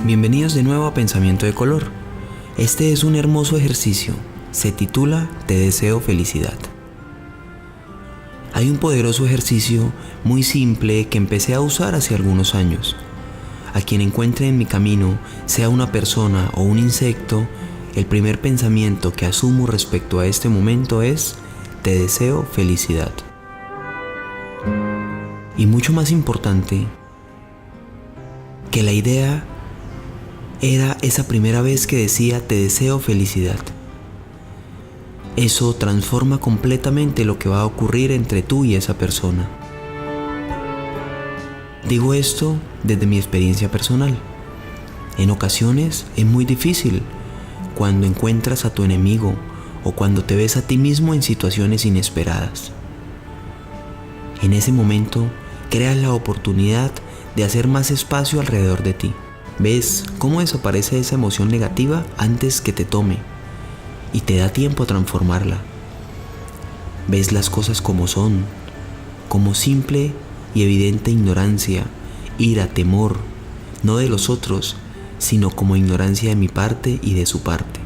Bienvenidos de nuevo a Pensamiento de Color. Este es un hermoso ejercicio. Se titula Te deseo felicidad. Hay un poderoso ejercicio muy simple que empecé a usar hace algunos años. A quien encuentre en mi camino, sea una persona o un insecto, el primer pensamiento que asumo respecto a este momento es: te deseo felicidad. Y mucho más importante que la idea era esa primera vez que decía te deseo felicidad. Eso transforma completamente lo que va a ocurrir entre tú y esa persona. Digo esto desde mi experiencia personal. En ocasiones es muy difícil cuando encuentras a tu enemigo o cuando te ves a ti mismo en situaciones inesperadas. En ese momento creas la oportunidad de hacer más espacio alrededor de ti. Ves cómo desaparece esa emoción negativa antes que te tome y te da tiempo a transformarla. Ves las cosas como son, como simple y evidente ignorancia, ira, temor, no de los otros, sino como ignorancia de mi parte y de su parte.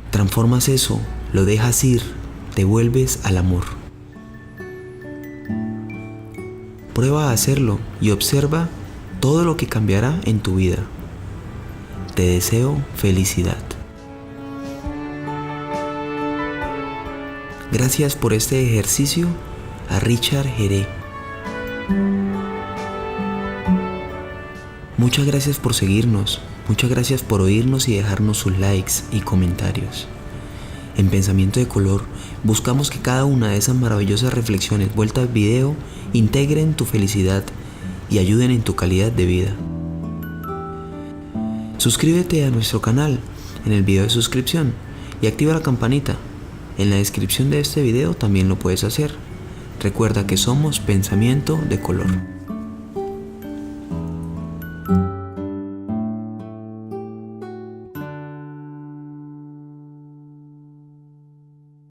Transformas eso, lo dejas ir, te vuelves al amor. Prueba a hacerlo y observa todo lo que cambiará en tu vida. Te deseo felicidad. Gracias por este ejercicio a Richard Jere. Muchas gracias por seguirnos, muchas gracias por oírnos y dejarnos sus likes y comentarios. En Pensamiento de Color buscamos que cada una de esas maravillosas reflexiones vueltas video integren tu felicidad y ayuden en tu calidad de vida. Suscríbete a nuestro canal en el video de suscripción y activa la campanita. En la descripción de este video también lo puedes hacer. Recuerda que somos Pensamiento de Color.